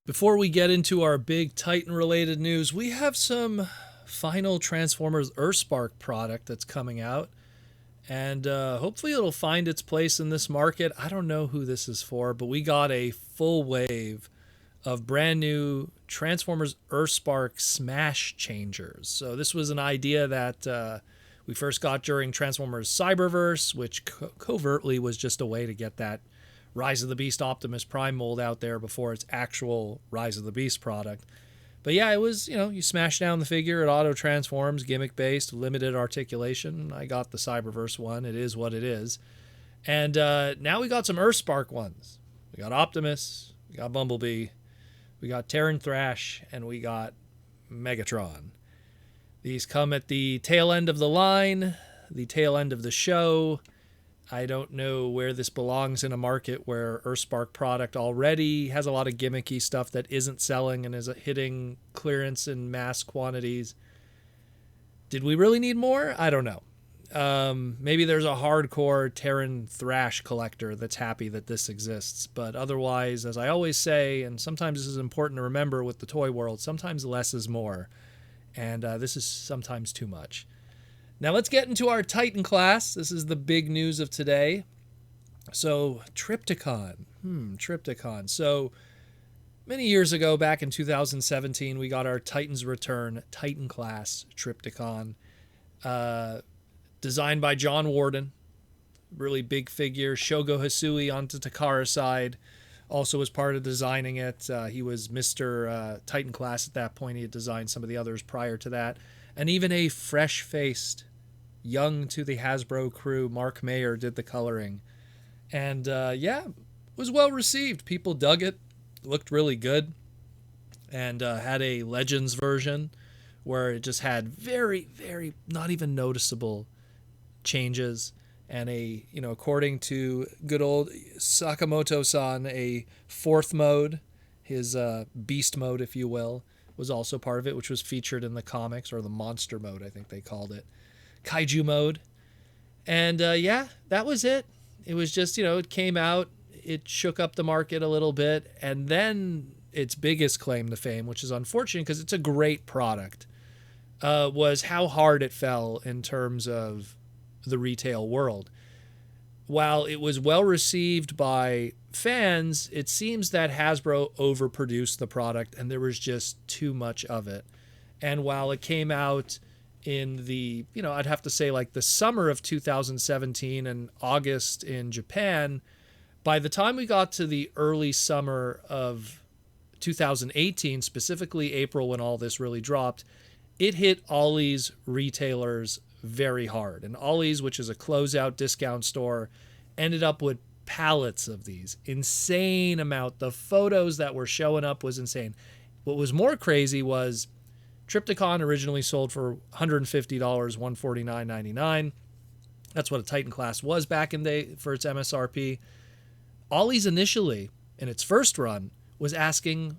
Before we get into our big Titan-related news, we have some final Transformers Earthspark product that's coming out. And hopefully it'll find its place in this market. I don't know who this is for, but we got a full wave of brand new Transformers Earthspark Smash Changers. So this was an idea that we first got during Transformers Cyberverse, which covertly was just a way to get that Rise of the Beast Optimus Prime mold out there before its actual Rise of the Beast product. But yeah, it was, you smash down the figure, it auto transforms, gimmick based, limited articulation. I got the Cyberverse one. It is what it is. And now we got some Earthspark ones. We got Optimus, we got Bumblebee, we got Terran Thrash, and we got Megatron. These come at the tail end of the line, the tail end of the show. I don't know where this belongs in a market where Earthspark product already has a lot of gimmicky stuff that isn't selling and is hitting clearance in mass quantities. Did we really need more? I don't know. Maybe there's a hardcore Terran Thrash collector that's happy that this exists. But otherwise, as I always say, and sometimes this is important to remember with the toy world, sometimes less is more. And this is sometimes too much. Now let's get into our Titan class. This is the big news of today. So Trypticon. Trypticon. So many years ago, back in 2017, we got our Titans Return Titan class Trypticon. Designed by John Warden. Really big figure. Shogo Hisui on Takara's side also was part of designing it. He was Mr. Titan class at that point. He had designed some of the others prior to that. And even a fresh-faced, young to the Hasbro crew, Mark Mayer, did the coloring. And it was well received. People dug it. Looked really good. And had a Legends version where it just had very, very not even noticeable changes. And according to good old Sakamoto-san, a fourth mode, his beast mode, if you will, was also part of it, which was featured in the comics, or the monster mode, I think they called it. Kaiju mode. And that was it. It was just, it came out, it shook up the market a little bit, and then its biggest claim to fame, which is unfortunate because it's a great product, was how hard it fell in terms of the retail world. While it was well received by fans, it seems that Hasbro overproduced the product and there was just too much of it. And while it came out in the, I'd have to say like the summer of 2017 and August in Japan, by the time we got to the early summer of 2018, specifically April when all this really dropped, it hit Ollie's retailers very hard. And Ollie's, which is a closeout discount store, ended up with pallets of these. Insane amount. The photos that were showing up was insane. What was more crazy was Trypticon originally sold for $150, $149.99. That's what a Titan class was back in the day for its MSRP. Ollie's initially, in its first run, was asking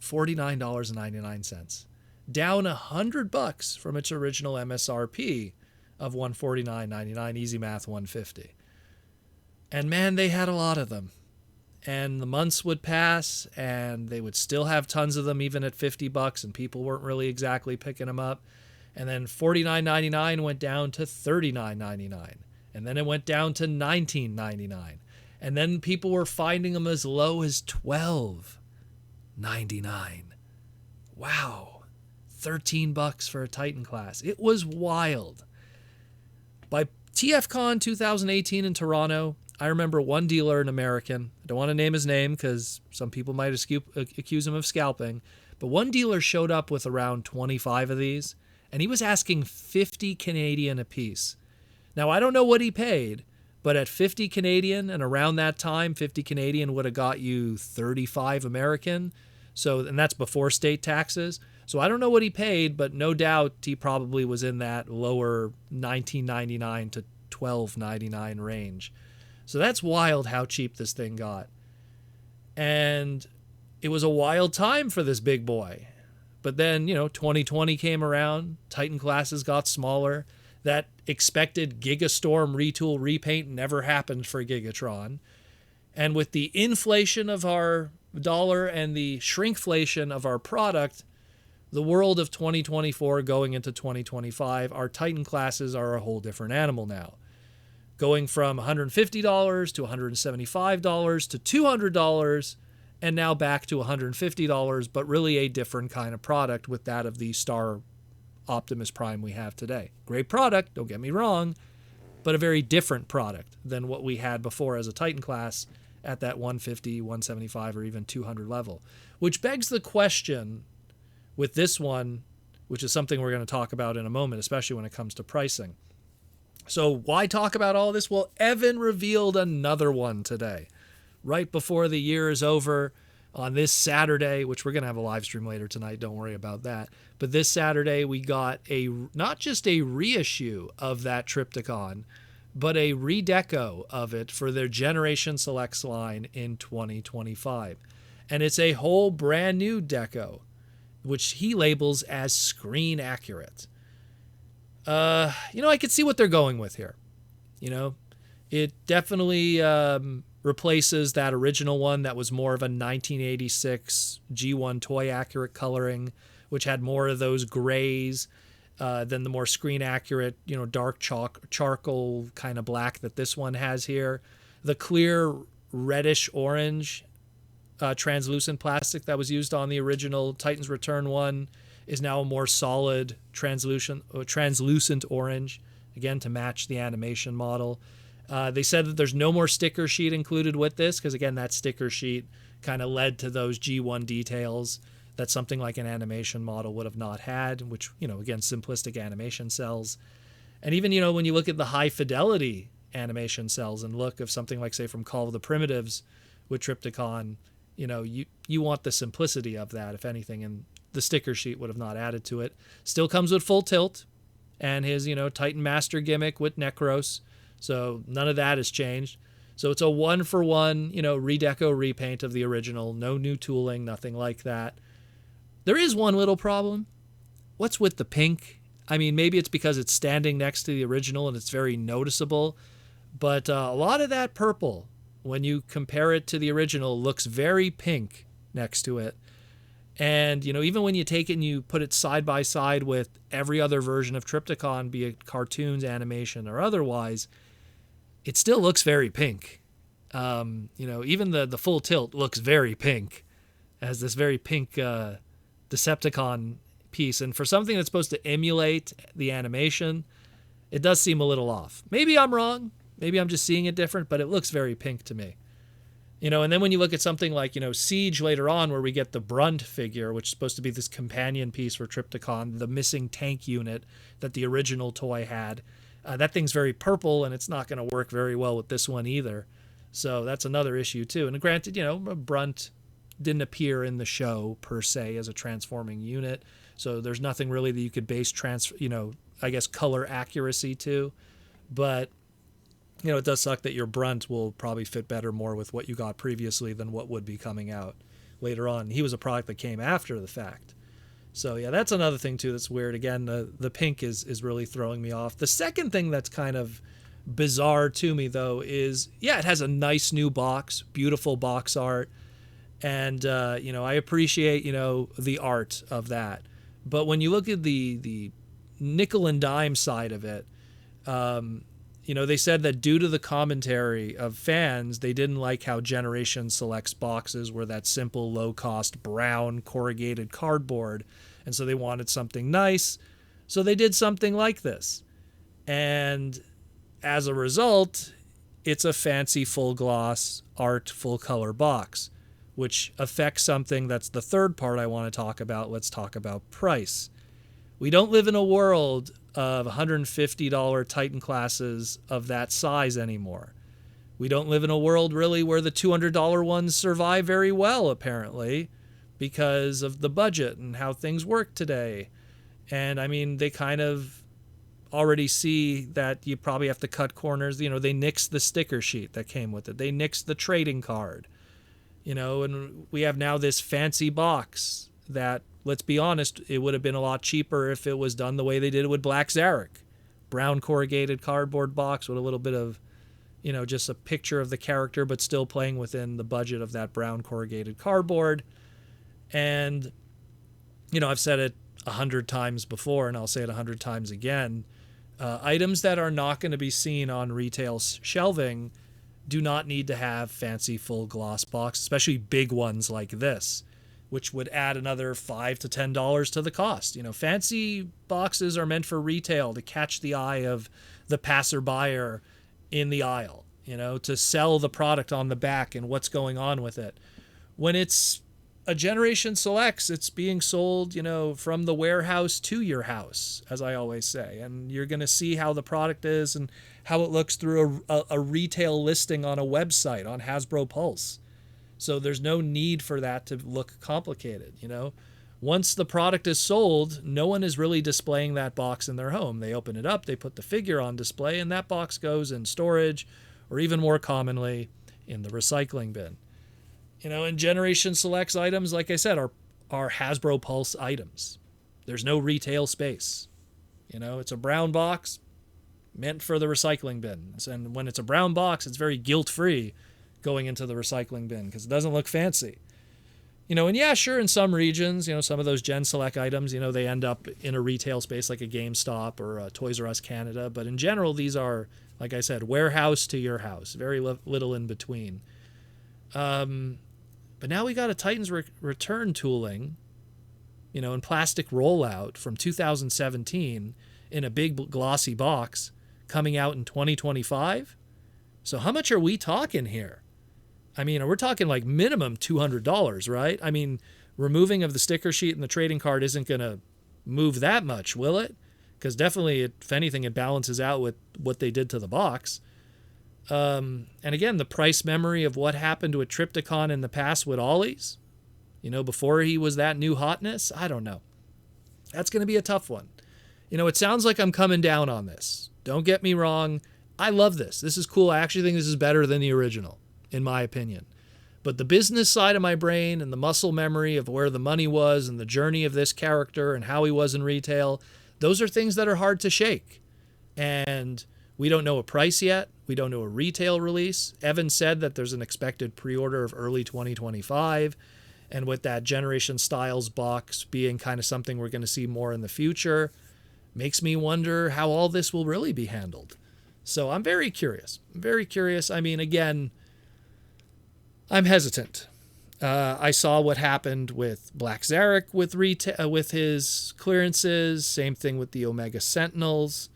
$49.99. Down $100 from its original MSRP of $149.99, easy math, $150. And man, they had a lot of them. And the months would pass, and they would still have tons of them, even at $50, and people weren't really exactly picking them up. And then $49.99 went down to $39.99, and then it went down to $19.99, and then people were finding them as low as $12.99. Wow. $13 for a Titan class. It was wild. By TFCon 2018 in Toronto, I remember one dealer, an American, I don't want to name his name because some people might accuse him of scalping, but one dealer showed up with around 25 of these, and he was asking 50 Canadian a piece. Now, I don't know what he paid, but at 50 Canadian, and around that time, 50 Canadian would have got you 35 American, and that's before state taxes. So I don't know what he paid, but no doubt he probably was in that lower $19.99 to $12.99 range. So that's wild how cheap this thing got. And it was a wild time for this big boy. But then, 2020 came around, Titan classes got smaller. That expected Gigastorm retool repaint never happened for Gigatron. And with the inflation of our dollar and the shrinkflation of our product, the world of 2024 going into 2025, our Titan classes are a whole different animal now. Going from $150 to $175 to $200, and now back to $150, but really a different kind of product with that of the Star Optimus Prime we have today. Great product, don't get me wrong, but a very different product than what we had before as a Titan class at that 150, 175, or even 200 level. Which begs the question with this one, which is something we're going to talk about in a moment, especially when it comes to pricing. So why talk about all this? Well, Evan revealed another one today, right before the year is over on this Saturday, which we're going to have a live stream later tonight. Don't worry about that. But this Saturday, we got not just a reissue of that Trypticon, but a redeco of it for their Generation Selects line in 2025. And it's a whole brand new deco, which he labels as screen accurate. I could see what they're going with here. It definitely replaces that original one that was more of a 1986 G1 toy accurate coloring, which had more of those grays than the more screen accurate, dark charcoal kind of black that this one has here. The clear reddish orange translucent plastic that was used on the original Titans Return one is now a more solid translucent orange, again, to match the animation model. They said that there's no more sticker sheet included with this because, again, that sticker sheet kind of led to those G1 details that something like an animation model would have not had, which, again, simplistic animation cells. And even, when you look at the high fidelity animation cells and look of something like, say, from Call of the Primitives with Trypticon, you want the simplicity of that, if anything, and the sticker sheet would have not added to it. Still comes with full tilt and his, Titan Master gimmick with Necros. So none of that has changed. So it's a one-for-one, redeco repaint of the original. No new tooling, nothing like that. There is one little problem. What's with the pink? I mean, maybe it's because it's standing next to the original and it's very noticeable. But a lot of that purple, when you compare it to the original, looks very pink next to it. And, even when you take it and you put it side by side with every other version of Trypticon, be it cartoons, animation, or otherwise, it still looks very pink. Even the full tilt looks very pink. It has this very pink Decepticon piece. And for something that's supposed to emulate the animation, it does seem a little off. Maybe I'm wrong. Maybe I'm just seeing it different, but it looks very pink to me. And then when you look at something like, Siege later on, where we get the Brunt figure, which is supposed to be this companion piece for Trypticon, the missing tank unit that the original toy had, that thing's very purple, and it's not going to work very well with this one either. So that's another issue, too. And granted, Brunt didn't appear in the show, per se, as a transforming unit. So there's nothing really that you could base, color accuracy to. But it does suck that your Brunt will probably fit better more with what you got previously than what would be coming out later on. He was a product that came after the fact. So, yeah, that's another thing, too, that's weird. Again, the pink is really throwing me off. The second thing that's kind of bizarre to me, though, is, it has a nice new box, beautiful box art. And, I appreciate, the art of that. But when you look at the nickel and dime side of it, they said that due to the commentary of fans, they didn't like how Generation Selects boxes were that simple, low-cost, brown, corrugated cardboard, and so they wanted something nice, so they did something like this. And as a result, it's a fancy full-gloss, art, full-color box, which affects something that's the third part I want to talk about. Let's talk about price. We don't live in a world of $150 Titan classes of that size anymore. We don't live in a world really where the $200 ones survive very well, apparently, because of the budget and how things work today. And I mean, they kind of already see that you probably have to cut corners. They nixed the sticker sheet that came with it. They nixed the trading card, and we have now this fancy box that, let's be honest, it would have been a lot cheaper if it was done the way they did it with Black Zarek, brown corrugated cardboard box with a little bit of, just a picture of the character, but still playing within the budget of that brown corrugated cardboard. And, I've said it 100 times before, and I'll say it 100 times again. Items that are not going to be seen on retail shelving do not need to have fancy full gloss box, especially big ones like this, which would add another $5 to $10 to the cost. Fancy boxes are meant for retail to catch the eye of the passerby in the aisle, to sell the product on the back and what's going on with it. When it's a Generation Selects, it's being sold, from the warehouse to your house, as I always say. And you're going to see how the product is and how it looks through a retail listing on a website, on Hasbro Pulse. So there's no need for that to look complicated, Once the product is sold, no one is really displaying that box in their home. They open it up, they put the figure on display, and that box goes in storage, or even more commonly, in the recycling bin. And Generation Selects items, like I said, are Hasbro Pulse items. There's no retail space. It's a brown box meant for the recycling bins. And when it's a brown box, it's very guilt-free going into the recycling bin because it doesn't look fancy. And yeah, sure, in some regions, some of those Gen Select items, they end up in a retail space like a GameStop or a Toys R Us Canada. But in general, these are, like I said, warehouse to your house. Very little in between. But now we got a Titans return tooling, in plastic rollout from 2017 in a big glossy box coming out in 2025. So how much are we talking here? I mean, we're talking like minimum $200, right? I mean, removing of the sticker sheet and the trading card isn't going to move that much, will it? Because definitely, if anything, it balances out with what they did to the box. And again, the price memory of what happened to a Trypticon in the past with Ollie's, before he was that new hotness, I don't know. That's going to be a tough one. It sounds like I'm coming down on this. Don't get me wrong. I love this. This is cool. I actually think this is better than the original, in my opinion. But the business side of my brain and the muscle memory of where the money was and the journey of this character and how he was in retail, those are things that are hard to shake. And we don't know a price yet. We don't know a retail release. Evan said that there's an expected pre-order of early 2025. And with that Generation Styles box being kind of something we're going to see more in the future, makes me wonder how all this will really be handled. So I'm very curious. I mean, again, I'm hesitant. I saw what happened with Black Zarek with his clearances. Same thing with the Omega Sentinels.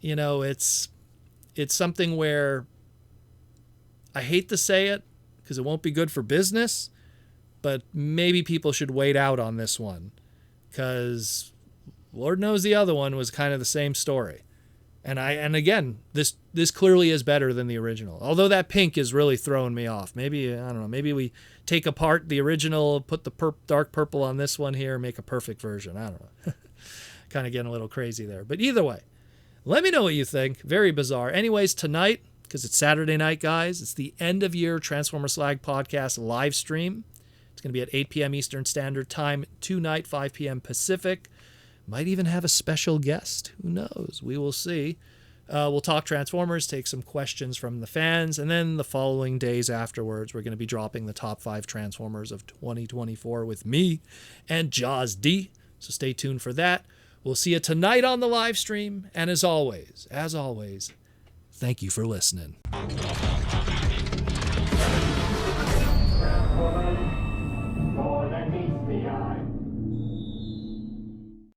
It's something where I hate to say it because it won't be good for business, but maybe people should wait out on this one because Lord knows the other one was kind of the same story. And again, this clearly is better than the original. Although that pink is really throwing me off. Maybe, I don't know, maybe we take apart the original, put the dark purple on this one here, make a perfect version. I don't know. Kind of getting a little crazy there. But either way, let me know what you think. Very bizarre. Anyways, tonight, because it's Saturday night, guys, it's the end of year Transformer Slag podcast live stream. It's going to be at 8 p.m. Eastern Standard Time tonight, 5 p.m. Pacific. Might even have a special guest. Who knows? We will see. We'll talk Transformers, take some questions from the fans, and then the following days afterwards, we're going to be dropping the top 5 Transformers of 2024 with me and Jaws D. So stay tuned for that. We'll see you tonight on the live stream. And as always, thank you for listening. More than meets the eye.